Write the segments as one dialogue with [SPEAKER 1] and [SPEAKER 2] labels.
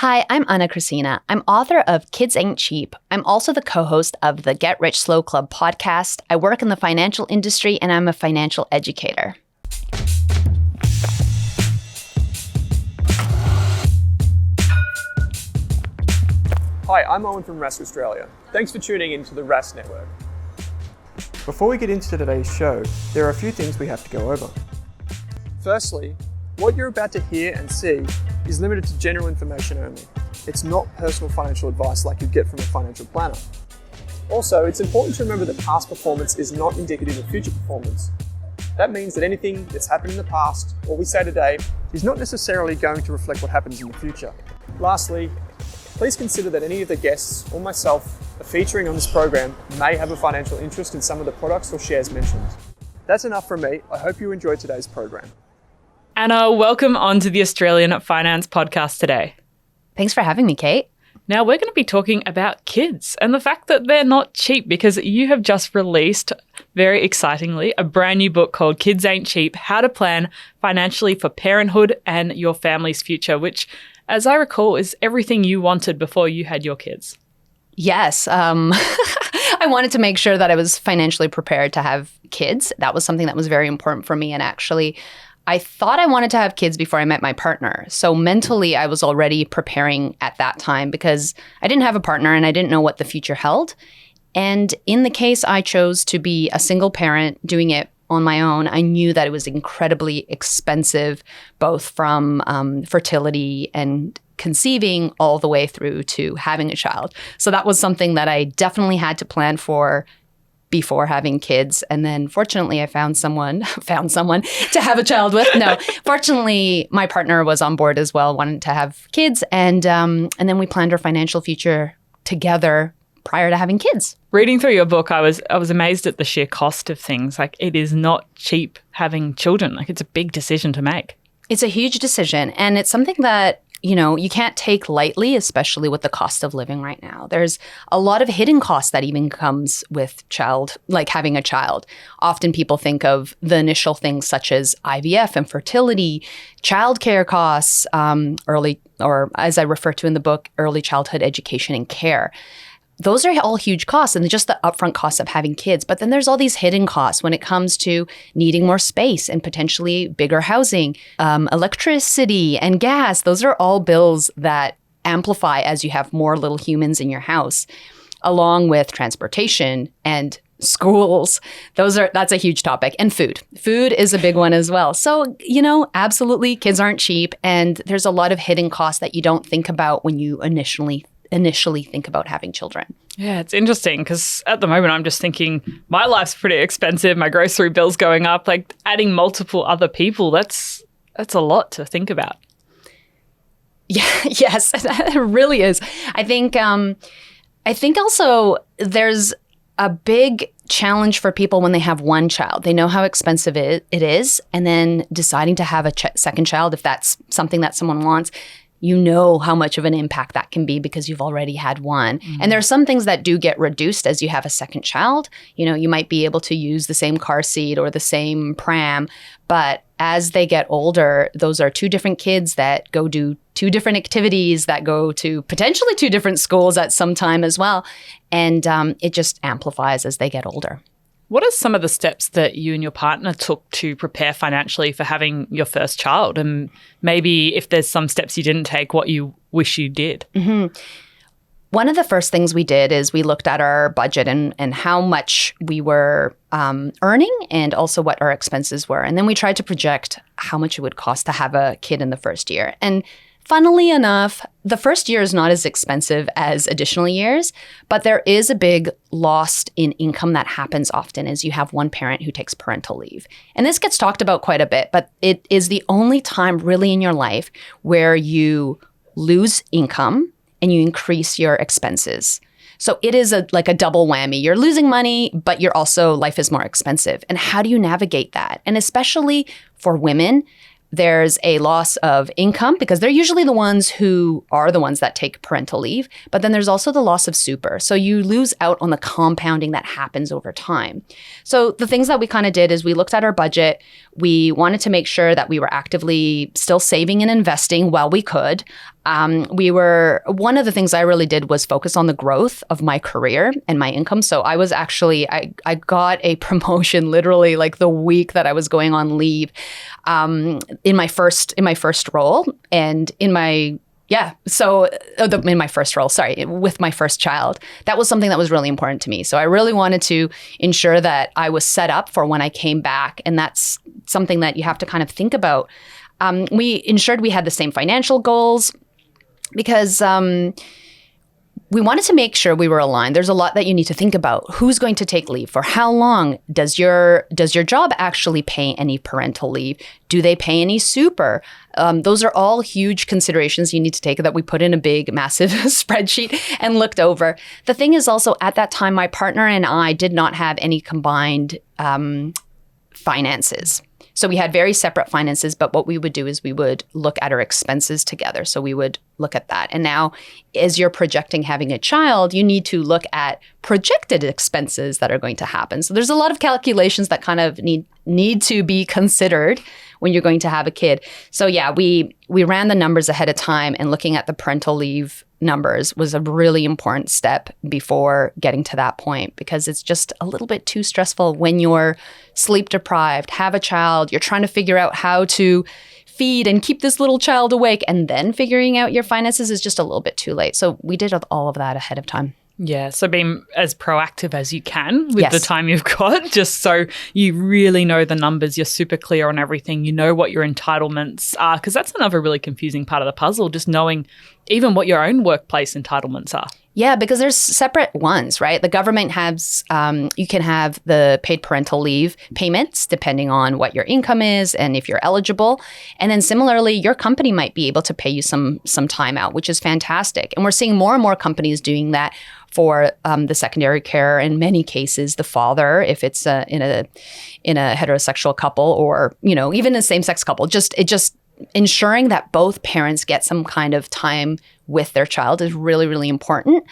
[SPEAKER 1] Hi, I'm Ana Kresina. I'm author of Kids Ain't Cheap. I'm also the co-host of the Get Rich Slow Club podcast. I work in the financial industry and I'm a financial educator.
[SPEAKER 2] Hi, I'm Owen from Rask Australia. Thanks for tuning in to the Rask Network. Before we get into today's show, there are a few things we have to go over. Firstly, what you're about to hear and see is limited to general information only. It's not personal financial advice like you'd get from a financial planner. Also, it's important to remember that past performance is not indicative of future performance. That means that anything that's happened in the past, or we say today, is not necessarily going to reflect what happens in the future. Lastly, please consider that any of the guests or myself are featuring on this program may have a financial interest in some of the products or shares mentioned. That's enough from me. I hope you enjoyed today's program.
[SPEAKER 3] Anna, welcome onto the Australian Finance Podcast today.
[SPEAKER 1] Thanks for having me, Kate.
[SPEAKER 3] Now, we're going to be talking about kids and the fact that they're not cheap because you have just released, very excitingly, a brand new book called Kids Ain't Cheap, How to Plan Financially for Parenthood and Your Family's Future, which, as I recall, is everything you wanted before you had your kids.
[SPEAKER 1] Yes. I wanted to make sure that I was financially prepared to have kids. That was something that was very important for me. And actually, I thought I wanted to have kids before I met my partner. So mentally, I was already preparing at that time because I didn't have a partner and I didn't know what the future held. And in the case I chose to be a single parent doing it on my own, I knew that it was incredibly expensive, both from fertility and conceiving all the way through to having a child. So that was something that I definitely had to plan for before having kids. And then fortunately, I found someone to have a child with. No, fortunately, my partner was on board as well, wanted to have kids. And then we planned our financial future together prior to having kids.
[SPEAKER 3] Reading through your book, I was amazed at the sheer cost of things. Like, it is not cheap having children. Like, it's a big decision to make.
[SPEAKER 1] It's a huge decision. And it's something that you can't take lightly, especially with the cost of living right now. There's a lot of hidden costs that even comes with having a child. Often people think of the initial things such as IVF and fertility, childcare costs, or as I refer to in the book, early childhood education and care. Those are all huge costs and just the upfront costs of having kids. But then there's all these hidden costs when it comes to needing more space and potentially bigger housing, electricity and gas. Those are all bills that amplify as you have more little humans in your house, along with transportation and schools. That's a huge topic. And food. Food is a big one as well. So, absolutely, kids aren't cheap. And there's a lot of hidden costs that you don't think about when you initially think about having children.
[SPEAKER 3] Yeah, it's interesting because at the moment I'm just thinking my life's pretty expensive, my grocery bill's going up, like adding multiple other people, that's a lot to think about.
[SPEAKER 1] Yeah, yes, it really is. I think also there's a big challenge for people when they have one child. They know how expensive it is, and then deciding to have a second child, if that's something that someone wants, how much of an impact that can be because you've already had one. Mm-hmm. And there are some things that do get reduced as you have a second child. You might be able to use the same car seat or the same pram, but as they get older, those are two different kids that go do two different activities, that go to potentially two different schools at some time as well. And it just amplifies as they get older.
[SPEAKER 3] What are some of the steps that you and your partner took to prepare financially for having your first child? And maybe if there's some steps you didn't take, what you wish you did?
[SPEAKER 1] Mm-hmm. One of the first things we did is we looked at our budget and how much we were earning and also what our expenses were. And then we tried to project how much it would cost to have a kid in the first year. And funnily enough, the first year is not as expensive as additional years, but there is a big loss in income that happens often as you have one parent who takes parental leave. And this gets talked about quite a bit, but it is the only time really in your life where you lose income and you increase your expenses. So it is like a double whammy. You're losing money, but life is more expensive. And how do you navigate that? And especially for women, there's a loss of income because they're usually the ones who are the ones that take parental leave. But then there's also the loss of super. So you lose out on the compounding that happens over time. So the things that we kind of did is we looked at our budget. We wanted to make sure that we were actively still saving and investing while we could. One of the things I really did was focus on the growth of my career and my income. So I was actually, I got a promotion literally like the week that I was going on leave in my first role and in my first role, with my first child. That was something that was really important to me. So I really wanted to ensure that I was set up for when I came back. And that's something that you have to kind of think about. We ensured we had the same financial goals because we wanted to make sure we were aligned. There's a lot that you need to think about. Who's going to take leave? For how long? Does your job actually pay any parental leave? Do they pay any super? Those are all huge considerations you need to take that we put in a big, massive spreadsheet and looked over. The thing is also, at that time, my partner and I did not have any combined finances. So we had very separate finances, but what we would do is we would look at our expenses together. So we would look at that. And now, as you're projecting having a child, you need to look at projected expenses that are going to happen. So there's a lot of calculations that kind of need to be considered when you're going to have a kid. So yeah, we ran the numbers ahead of time, and looking at the parental leave numbers was a really important step before getting to that point, because it's just a little bit too stressful when you're sleep deprived, have a child, you're trying to figure out how to feed and keep this little child awake, and then figuring out your finances is just a little bit too late. So we did all of that ahead of time.
[SPEAKER 3] Yeah, so being as proactive as you can with
[SPEAKER 1] Yes.
[SPEAKER 3] the time you've got, just so you really know the numbers, you're super clear on everything, you know what your entitlements are, because that's another really confusing part of the puzzle, just knowing even what your own workplace entitlements are.
[SPEAKER 1] Yeah, because there's separate ones, right? The government has, you can have the paid parental leave payments depending on what your income is and if you're eligible. And then similarly, your company might be able to pay you some time out, which is fantastic. And we're seeing more and more companies doing that for the secondary care. In many cases, the father, if it's in a heterosexual couple, or even a same-sex couple, just ensuring that both parents get some kind of time with their child is really, really important.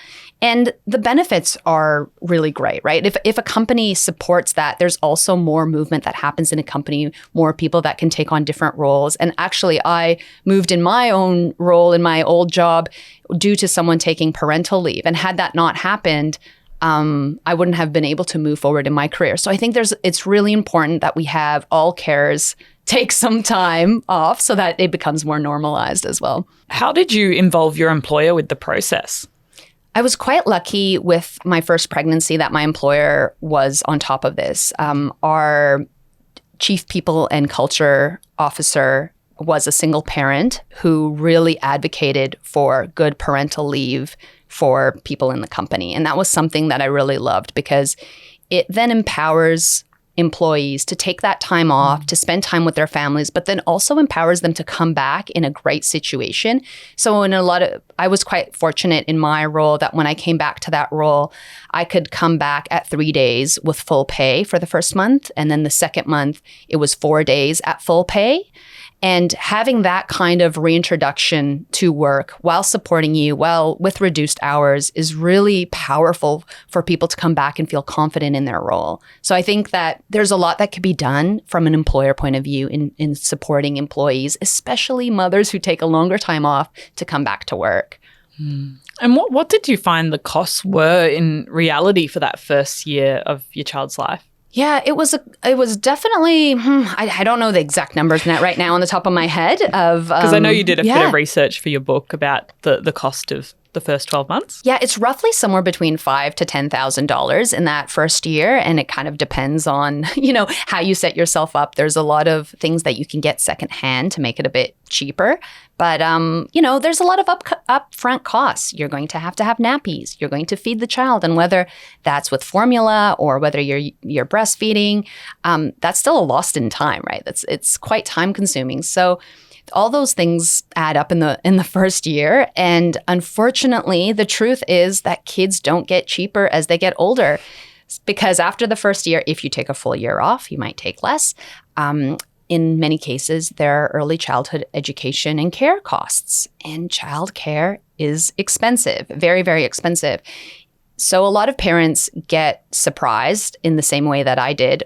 [SPEAKER 1] And the benefits are really great, right? If a company supports that, there's also more movement that happens in a company, more people that can take on different roles. And actually, I moved in my own role in my old job due to someone taking parental leave. And had that not happened, I wouldn't have been able to move forward in my career. So I think it's really important that we have all carers take some time off so that it becomes more normalized as well.
[SPEAKER 3] How did you involve your employer with the process?
[SPEAKER 1] I was quite lucky with my first pregnancy that my employer was on top of this. Our chief people and culture officer was a single parent who really advocated for good parental leave for people in the company. And that was something that I really loved, because it then empowers employees to take that time off, to spend time with their families, but then also empowers them to come back in a great situation. So I was quite fortunate in my role that when I came back to that role, I could come back at 3 days with full pay for the first month. And then the second month, it was 4 days at full pay. And having that kind of reintroduction to work while supporting you, with reduced hours, is really powerful for people to come back and feel confident in their role. So I think that there's a lot that could be done from an employer point of view in supporting employees, especially mothers who take a longer time off to come back to work.
[SPEAKER 3] And what did you find the costs were in reality for that first year of your child's life?
[SPEAKER 1] Yeah, it was definitely, I don't know the exact numbers right now on the top of my head.
[SPEAKER 3] Because I know you did a bit of research for your book about the cost of the first 12 months.
[SPEAKER 1] Yeah, it's roughly somewhere between $5,000 to $10,000 in that first year. And it kind of depends on, how you set yourself up. There's a lot of things that you can get secondhand to make it a bit cheaper. But, there's a lot of upfront costs. You're going to have nappies. You're going to feed the child. And whether that's with formula or whether you're breastfeeding, that's still a lost in time, right? It's quite time consuming. So all those things add up in the first year. And unfortunately, the truth is that kids don't get cheaper as they get older, because after the first year, if you take a full year off, you might take less. In many cases, there are early childhood education and care costs, and child care is expensive, very, very expensive. So a lot of parents get surprised in the same way that I did.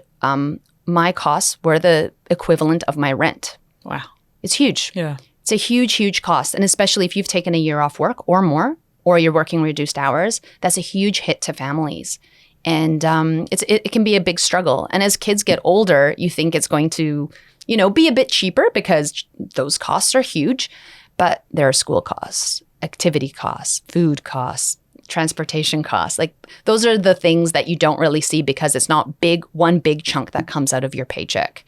[SPEAKER 1] My costs were the equivalent of my rent.
[SPEAKER 3] Wow.
[SPEAKER 1] It's huge.
[SPEAKER 3] Yeah.
[SPEAKER 1] It's a huge, huge cost. And especially if you've taken a year off work or more, or you're working reduced hours, that's a huge hit to families. And it can be a big struggle. And as kids get older, you think it's going to, be a bit cheaper because those costs are huge. But there are school costs, activity costs, food costs, transportation costs. Like those are the things that you don't really see because it's not one big chunk that comes out of your paycheck.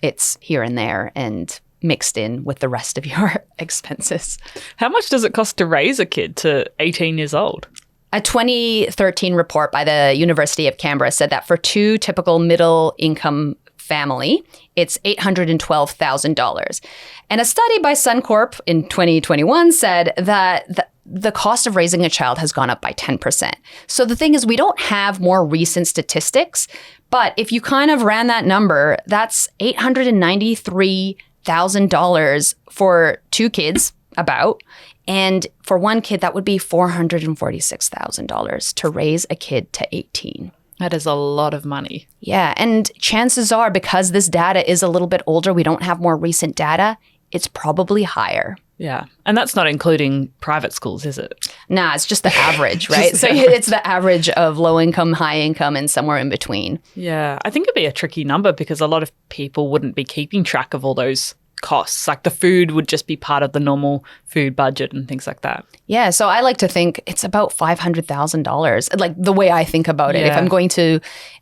[SPEAKER 1] It's here and there and mixed in with the rest of your expenses.
[SPEAKER 3] How much does it cost to raise a kid to 18 years old?
[SPEAKER 1] A 2013 report by the University of Canberra said that for two typical middle-income family, it's $812,000. And a study by Suncorp in 2021 said that the cost of raising a child has gone up by 10%. So the thing is, we don't have more recent statistics, but if you kind of ran that number, that's $893,000 for two kids, about. And for one kid, that would be $446,000 to raise a kid to 18.
[SPEAKER 3] That is a lot of money.
[SPEAKER 1] Yeah. And chances are, because this data is a little bit older, we don't have more recent data, it's probably higher.
[SPEAKER 3] Yeah. And that's not including private schools, is it?
[SPEAKER 1] Nah, it's just the average, right? So it's the average of low income, high income, and somewhere in between.
[SPEAKER 3] Yeah. I think it'd be a tricky number because a lot of people wouldn't be keeping track of all those costs. Like the food would just be part of the normal food budget and things like that.
[SPEAKER 1] Yeah. So I like to think it's about $500,000, like the way I think about it.
[SPEAKER 3] Yeah.
[SPEAKER 1] If I'm going to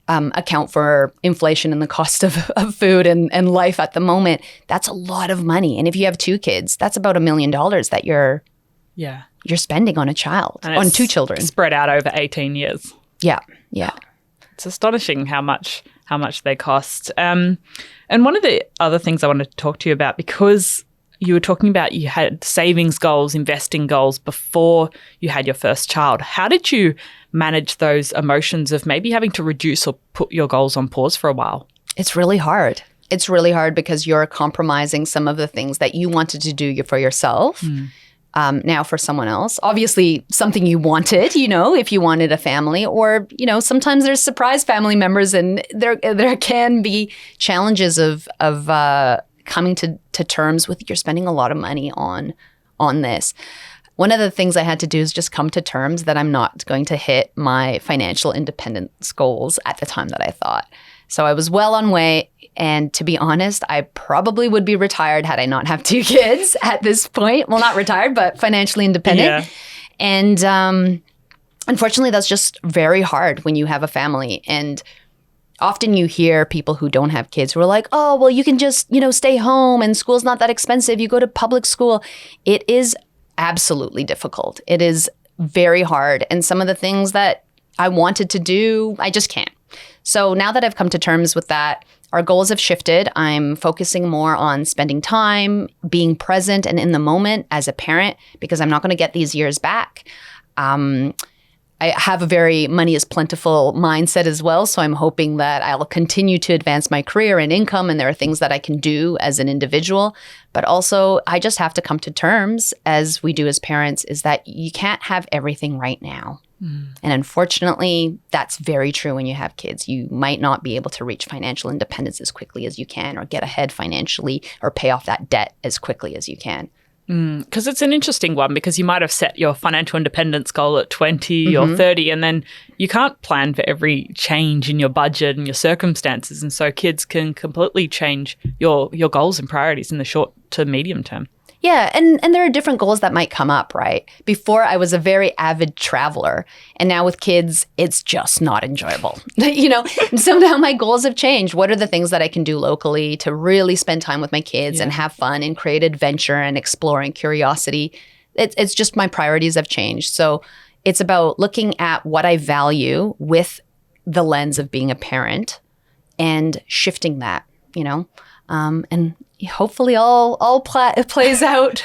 [SPEAKER 1] account for inflation and the cost of food and life at the moment, that's a lot of money. And if you have two kids, that's about $1 million that you're spending on a child, on two children.
[SPEAKER 3] Spread out over 18 years.
[SPEAKER 1] Yeah. Yeah.
[SPEAKER 3] It's astonishing how much they cost. And one of the other things I wanted to talk to you about, because you were talking about you had savings goals, investing goals before you had your first child. How did you manage those emotions of maybe having to reduce or put your goals on pause for a while?
[SPEAKER 1] It's really hard. It's really hard because you're compromising some of the things that you wanted to do for yourself. Now for someone else. Obviously, something you wanted, if you wanted a family, or, sometimes there's surprise family members, and there can be challenges of coming to terms with you're spending a lot of money on this. One of the things I had to do is just come to terms that I'm not going to hit my financial independence goals at the time that I thought. So I was well on way. And to be honest, I probably would be retired had I not have two kids at this point. Well, not retired, but financially independent. Yeah. And unfortunately, that's just very hard when you have a family. And often you hear people who don't have kids who are like, oh, well, you can just, stay home and school's not that expensive. You go to public school. It is absolutely difficult. It is very hard. And some of the things that I wanted to do, I just can't. So now that I've come to terms with that, our goals have shifted. I'm focusing more on spending time, being present and in the moment as a parent, because I'm not going to get these years back. I have a very money is plentiful mindset as well. So I'm hoping that I'll continue to advance my career and income. And there are things that I can do as an individual. But also, I just have to come to terms, as we do as parents, is that you can't have everything right now. And unfortunately, that's very true when you have kids. You might not be able to reach financial independence as quickly as you can, or get ahead financially, or pay off that debt as quickly as you can.
[SPEAKER 3] Because it's an interesting one, because you might have set your financial independence goal at 20 or 30, and then you can't plan for every change in your budget and your circumstances. And so kids can completely change your goals and priorities in the short to medium term.
[SPEAKER 1] Yeah, and there are different goals that might come up, right? Before, I was a very avid traveler, and now with kids, it's just not enjoyable. So now my goals have changed. What are the things that I can do locally to really spend time with my kids and have fun and create adventure and exploring curiosity? It's just my priorities have changed. So it's about looking at what I value with the lens of being a parent and shifting that, and hopefully all plays out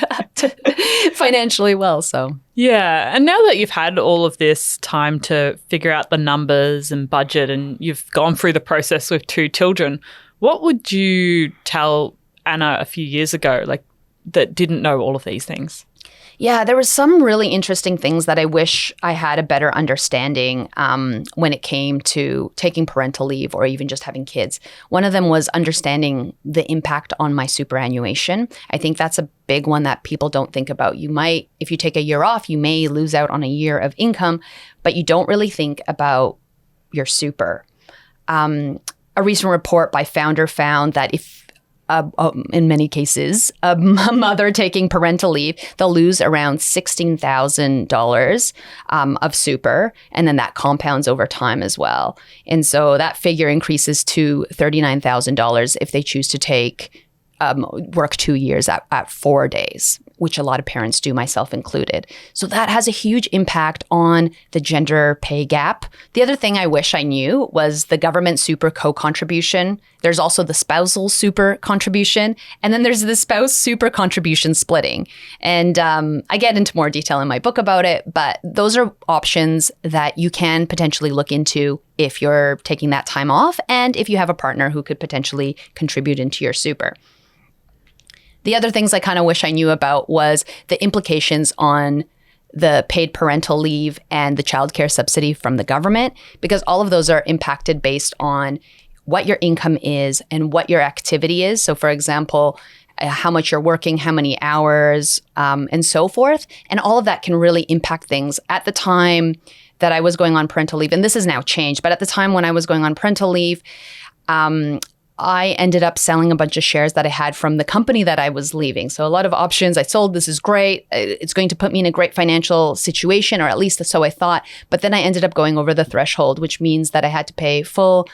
[SPEAKER 1] financially well. So
[SPEAKER 3] yeah. And now that you've had all of this time to figure out the numbers and budget, and you've gone through the process with two children, what would you tell Anna a few years ago, that didn't know all of these things?
[SPEAKER 1] Yeah, there was some really interesting things that I wish I had a better understanding when it came to taking parental leave or even just having kids. One of them was understanding the impact on my superannuation. I think that's a big one that people don't think about. You might, if you take a year off, you may lose out on a year of income, but you don't really think about your super. A recent report by Founder found that if in many cases, a mother taking parental leave, they'll lose around $16,000 of super, and then that compounds over time as well. And so that figure increases to $39,000 if they choose to take work 2 years at 4 days, which a lot of parents do, myself included. So that has a huge impact on the gender pay gap. The other thing I wish I knew was the government super co-contribution. There's also the spousal super contribution, and then there's the spouse super contribution splitting. And I get into more detail in my book about it, but those are options that you can potentially look into if you're taking that time off and if you have a partner who could potentially contribute into your super. The other things I kind of wish I knew about was the implications on the paid parental leave and the childcare subsidy from the government, because all of those are impacted based on what your income is and what your activity is. So for example, how much you're working, how many hours, and so forth. And all of that can really impact things. At the time that I was going on parental leave, and this has now changed, but at the time when I was going on parental leave, I ended up selling a bunch of shares that I had from the company that I was leaving. So a lot of options I sold. This is great. It's going to put me in a great financial situation, or at least so I thought. But then I ended up going over the threshold, which means that I had to pay full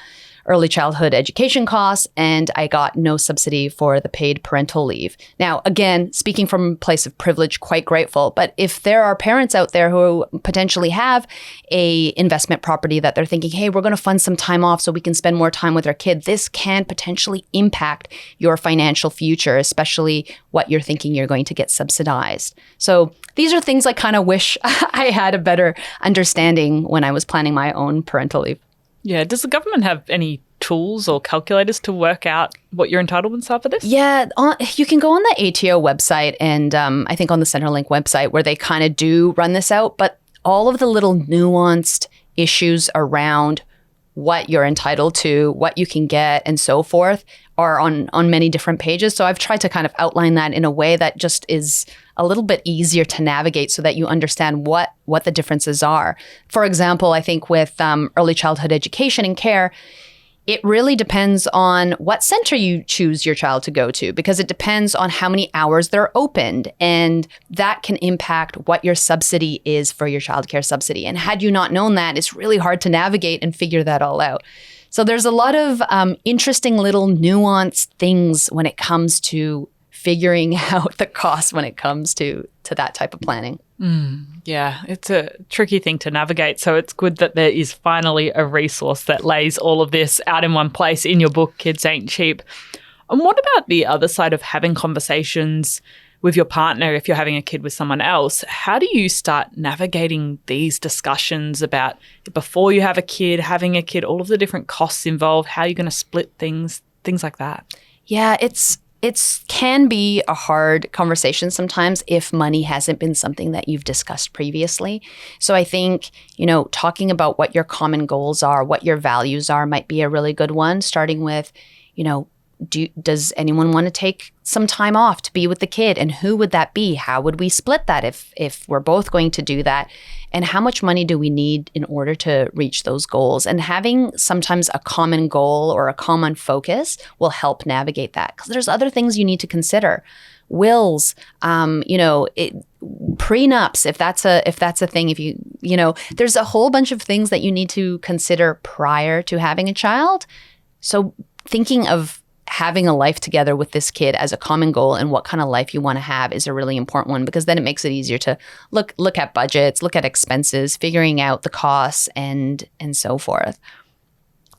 [SPEAKER 1] early childhood education costs, and I got no subsidy for the paid parental leave. Now, again, speaking from a place of privilege, quite grateful. But if there are parents out there who potentially have a investment property that they're thinking, hey, we're going to fund some time off so we can spend more time with our kid, this can potentially impact your financial future, especially what you're thinking you're going to get subsidized. So these are things I kind of wish I had a better understanding when I was planning my own parental leave.
[SPEAKER 3] Yeah. Does the government have any tools or calculators to work out what your entitlements are for this?
[SPEAKER 1] Yeah. You can go on the ATO website and I think on the Centrelink website where they kind of do run this out. But all of the little nuanced issues around what you're entitled to, what you can get, and so forth are on many different pages. So I've tried to kind of outline that in a way that just is a little bit easier to navigate so that you understand what the differences are. For example, I think with early childhood education and care, it really depends on what center you choose your child to go to, because it depends on how many hours they're opened, and that can impact what your subsidy is for your childcare subsidy. And had you not known that, it's really hard to navigate and figure that all out. So there's a lot of interesting little nuanced things when it comes to figuring out the cost when it comes to that type of planning.
[SPEAKER 3] Yeah, it's a tricky thing to navigate. So it's good that there is finally a resource that lays all of this out in one place in your book, Kids Ain't Cheap. And what about the other side of having conversations with your partner if you're having a kid with someone else? How do you start navigating these discussions about before you have a kid, having a kid, all of the different costs involved, how you're going to split things like that?
[SPEAKER 1] Yeah, it can be a hard conversation sometimes if money hasn't been something that you've discussed previously. So I think, talking about what your common goals are, what your values are might be a really good one, starting with, does anyone want to take some time off to be with the kid? And who would that be? How would we split that if we're both going to do that? And how much money do we need in order to reach those goals? And having sometimes a common goal or a common focus will help navigate that, because there's other things you need to consider. Wills, prenups, if that's a thing, there's a whole bunch of things that you need to consider prior to having a child. So thinking of having a life together with this kid as a common goal and what kind of life you want to have is a really important one, because then it makes it easier to look at budgets, look at expenses, figuring out the costs and so forth.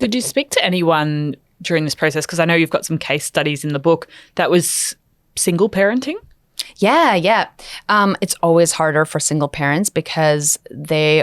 [SPEAKER 3] Did you speak to anyone during this process? Because I know you've got some case studies in the book that was single parenting.
[SPEAKER 1] Yeah. It's always harder for single parents because they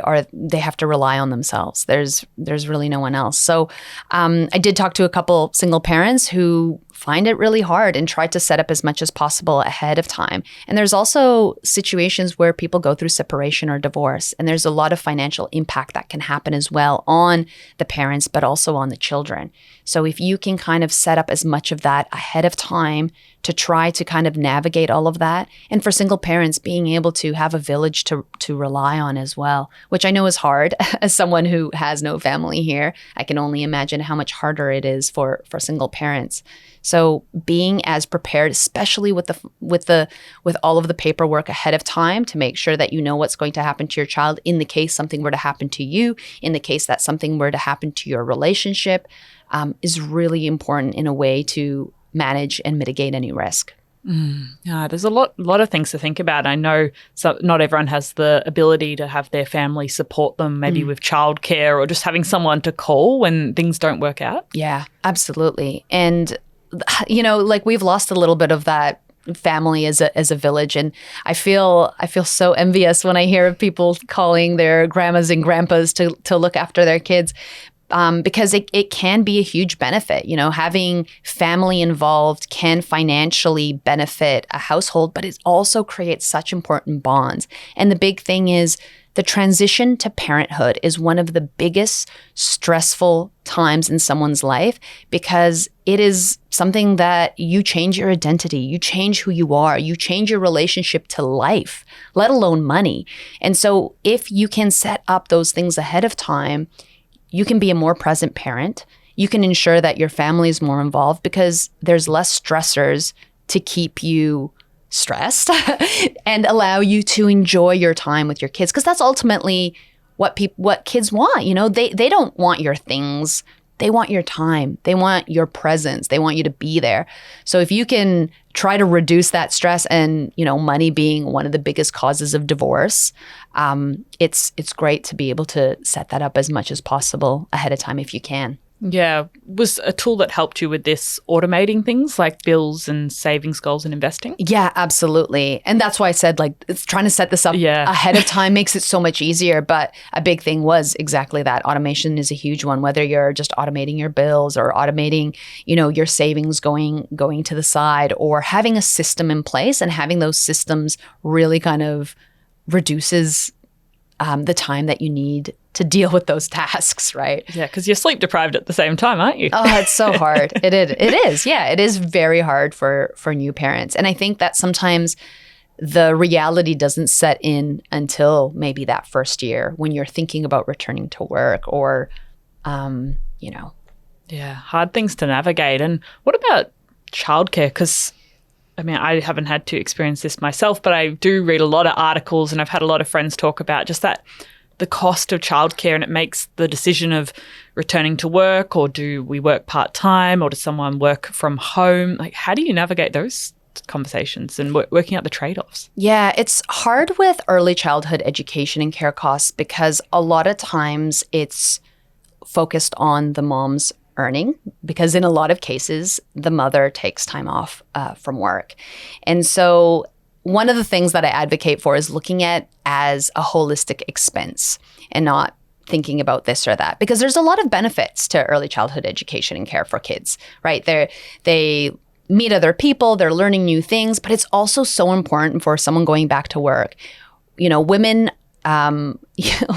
[SPEAKER 1] have to rely on themselves. There's really no one else. So I did talk to a couple single parents who find it really hard and try to set up as much as possible ahead of time. And there's also situations where people go through separation or divorce, and there's a lot of financial impact that can happen as well on the parents, but also on the children. So if you can kind of set up as much of that ahead of time to try to kind of navigate all of that, and for single parents being able to have a village to rely on as well, which I know is hard. As someone who has no family here, I can only imagine how much harder it is for single parents. So being as prepared, especially with all of the paperwork ahead of time, to make sure that you know what's going to happen to your child in the case something were to happen to you, in the case that something were to happen to your relationship, is really important in a way to manage and mitigate any risk.
[SPEAKER 3] Yeah, there's a lot of things to think about. I know not everyone has the ability to have their family support them, maybe with childcare or just having someone to call when things don't work out.
[SPEAKER 1] Yeah, absolutely. And like we've lost a little bit of that family as a village, and I feel so envious when I hear of people calling their grandmas and grandpas to look after their kids. Because it can be a huge benefit. Having family involved can financially benefit a household, but it also creates such important bonds. And the big thing is the transition to parenthood is one of the biggest stressful times in someone's life, because it is something that you change your identity, you change who you are, you change your relationship to life, let alone money. And so if you can set up those things ahead of time, you can be a more present parent. You can ensure that your family is more involved because there's less stressors to keep you stressed and allow you to enjoy your time with your kids. Because that's ultimately what kids want. They don't want your things. They want your time. They want your presence. They want you to be there. So if you can try to reduce that stress, and money being one of the biggest causes of divorce, it's great to be able to set that up as much as possible ahead of time if you can.
[SPEAKER 3] Yeah. Was a tool that helped you with this automating things like bills and savings goals and investing?
[SPEAKER 1] Yeah, absolutely. And that's why I said it's trying to set this up ahead of time makes it so much easier. But a big thing was exactly that. Automation is a huge one, whether you're just automating your bills or automating, your savings going to the side, or having a system in place, and having those systems really kind of reduces the time that you need to deal with those tasks, right?
[SPEAKER 3] Yeah, because you're sleep deprived at the same time, aren't you?
[SPEAKER 1] Oh, it's so hard. It is. Yeah, it is very hard for new parents. And I think that sometimes the reality doesn't set in until maybe that first year when you're thinking about returning to work or,
[SPEAKER 3] Yeah, hard things to navigate. And what about childcare? Because I haven't had to experience this myself, but I do read a lot of articles, and I've had a lot of friends talk about just that, the cost of childcare, and it makes the decision of returning to work, or do we work part-time, or does someone work from home? How do you navigate those conversations and working out the trade-offs?
[SPEAKER 1] Yeah, it's hard with early childhood education and care costs because a lot of times it's focused on the mom's earning, because in a lot of cases, the mother takes time off from work. And so one of the things that I advocate for is looking at as a holistic expense and not thinking about this or that, because there's a lot of benefits to early childhood education and care for kids, right? They meet other people, they're learning new things, but it's also so important for someone going back to work. Women,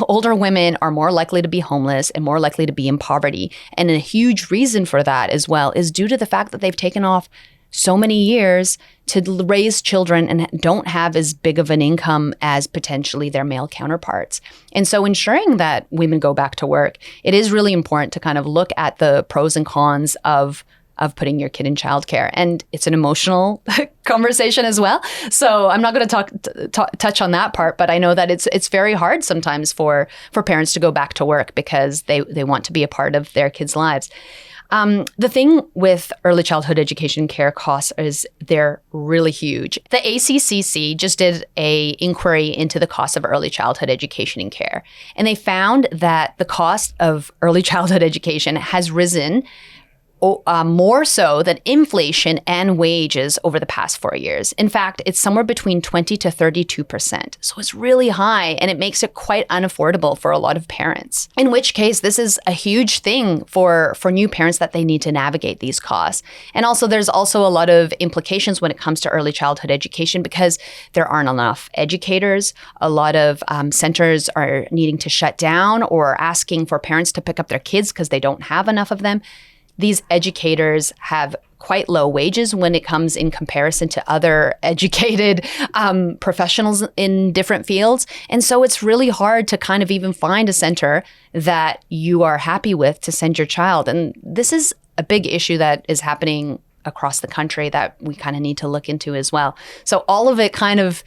[SPEAKER 1] older women are more likely to be homeless and more likely to be in poverty. And a huge reason for that as well is due to the fact that they've taken off so many years to raise children and don't have as big of an income as potentially their male counterparts. And so ensuring that women go back to work, it is really important to kind of look at the pros and cons of putting your kid in childcare. And it's an emotional conversation as well. So I'm not going to touch on that part, but I know that it's very hard sometimes for parents to go back to work because they want to be a part of their kids' lives. The thing with early childhood education care costs is they're really huge. The ACCC just did an inquiry into the cost of early childhood education and care. And they found that the cost of early childhood education has risen more so than inflation and wages over the past 4 years. In fact, it's somewhere between 20 to 32%. So it's really high, and it makes it quite unaffordable for a lot of parents. In which case, this is a huge thing for new parents that they need to navigate these costs. And also, there's also a lot of implications when it comes to early childhood education because there aren't enough educators. A lot of centers are needing to shut down or asking for parents to pick up their kids because they don't have enough of them. These educators have quite low wages when it comes in comparison to other educated professionals in different fields. And so it's really hard to kind of even find a center that you are happy with to send your child. And this is a big issue that is happening across the country that we kind of need to look into as well. So all of it kind of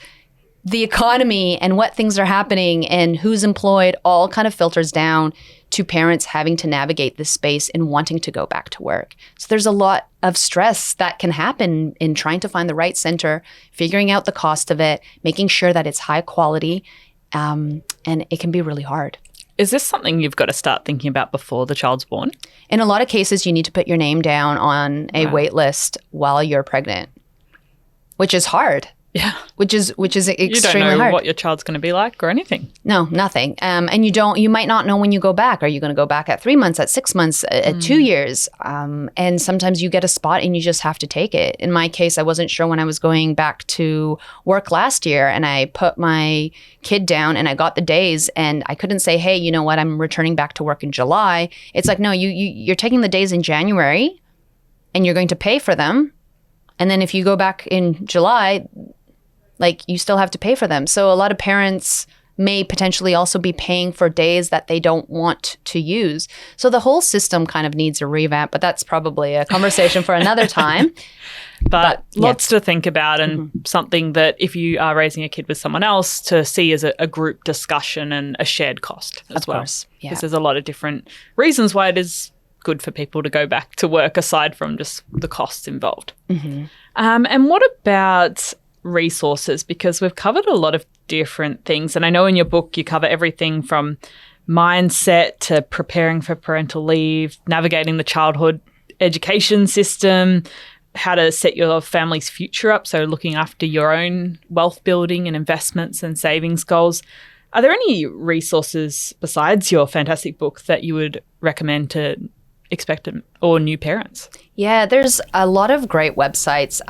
[SPEAKER 1] the economy and what things are happening and who's employed all kind of filters down to parents having to navigate this space and wanting to go back to work. So there's a lot of stress that can happen in trying to find the right center, figuring out the cost of it, making sure that it's high quality, and it can be really hard.
[SPEAKER 3] Is this something you've got to start thinking about before the child's born?
[SPEAKER 1] In a lot of cases, you need to put your name down on a wait list while you're pregnant, which is hard.
[SPEAKER 3] Yeah.
[SPEAKER 1] Which is extremely
[SPEAKER 3] You don't know
[SPEAKER 1] hard.
[SPEAKER 3] what your child's going to be like or anything.
[SPEAKER 1] No, nothing. And you might not know when you go back. Are you going to go back at 3 months, at 6 months, at 2 years? And sometimes you get a spot and you just have to take it. In my case, I wasn't sure when I was going back to work last year, and I put my kid down and I got the days, and I couldn't say, hey, you know what, I'm returning back to work in July. It's like, no, you're taking the days in January and you're going to pay for them. And then if you go back in July, like, you still have to pay for them. So a lot of parents may potentially also be paying for days that they don't want to use. So the whole system kind of needs a revamp, but that's probably a conversation for another time.
[SPEAKER 3] But lots to think about, and something that if you are raising a kid with someone else, to see as a group discussion and a shared cost as
[SPEAKER 1] Of
[SPEAKER 3] well.
[SPEAKER 1] course, yeah.
[SPEAKER 3] Because there's a lot of different reasons why it is good for people to go back to work aside from just the costs involved. And what about resources? Because we've covered a lot of different things, and I know in your book you cover everything from mindset to preparing for parental leave, navigating the childhood education system, how to set your family's future up, so looking after your own wealth building and investments and savings goals. Are there any resources besides your fantastic book that you would recommend to expectant or new parents?
[SPEAKER 1] Yeah, there's a lot of great websites.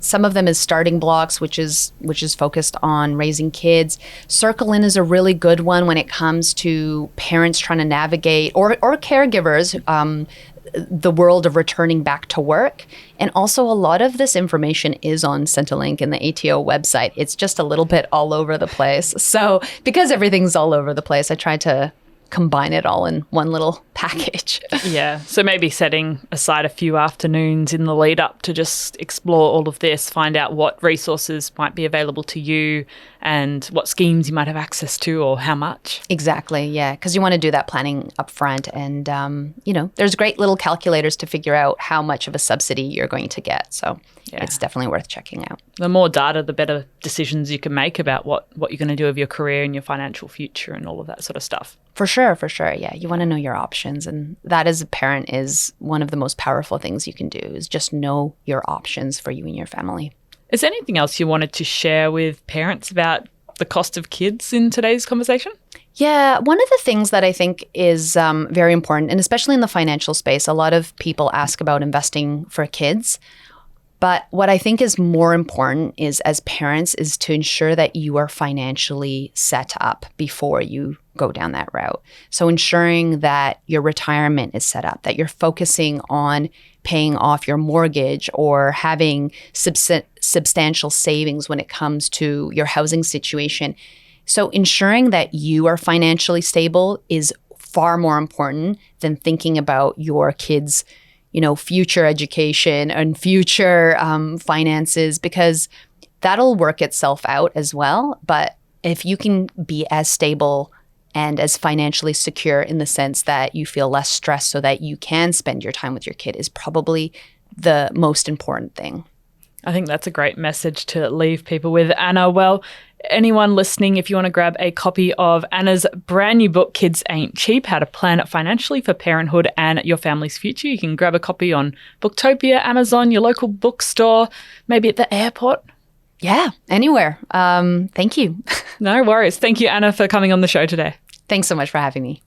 [SPEAKER 1] Some of them is Starting Blocks, which is focused on raising kids. Circle In is a really good one when it comes to parents trying to navigate or caregivers the world of returning back to work. And also a lot of this information is on Centrelink and the ATO website. It's just a little bit all over the place. So because everything's all over the place, I try to combine it all in one little package.
[SPEAKER 3] Yeah. So maybe setting aside a few afternoons in the lead up to just explore all of this, find out what resources might be available to you and what schemes you might have access to or how much.
[SPEAKER 1] Exactly. Yeah. Because you want to do that planning up front. And, there's great little calculators to figure out how much of a subsidy you're going to get. So it's definitely worth checking out.
[SPEAKER 3] The more data, the better decisions you can make about what you're going to do with your career and your financial future and all of that sort of stuff.
[SPEAKER 1] For sure. Yeah. You want to know your options. And that as a parent is one of the most powerful things you can do, is just know your options for you and your family.
[SPEAKER 3] Is there anything else you wanted to share with parents about the cost of kids in today's conversation?
[SPEAKER 1] Yeah, one of the things that I think is very important, and especially in the financial space, a lot of people ask about investing for kids. But what I think is more important is, as parents, is to ensure that you are financially set up before you go down that route. So ensuring that your retirement is set up, that you're focusing on paying off your mortgage or having substantial savings when it comes to your housing situation. So ensuring that you are financially stable is far more important than thinking about your kids' future education and future finances, because that'll work itself out as well. But if you can be as stable and as financially secure in the sense that you feel less stressed so that you can spend your time with your kid, is probably the most important thing.
[SPEAKER 3] I think that's a great message to leave people with. Anna, well, Anyone listening, if you want to grab a copy of Anna's brand new book, Kids Ain't Cheap, How to Plan Financially for Parenthood and Your Family's Future, you can grab a copy on Booktopia, Amazon, your local bookstore, maybe at the airport.
[SPEAKER 1] Yeah, anywhere. Thank you.
[SPEAKER 3] No worries. Thank you, Anna, for coming on the show today.
[SPEAKER 1] Thanks so much for having me.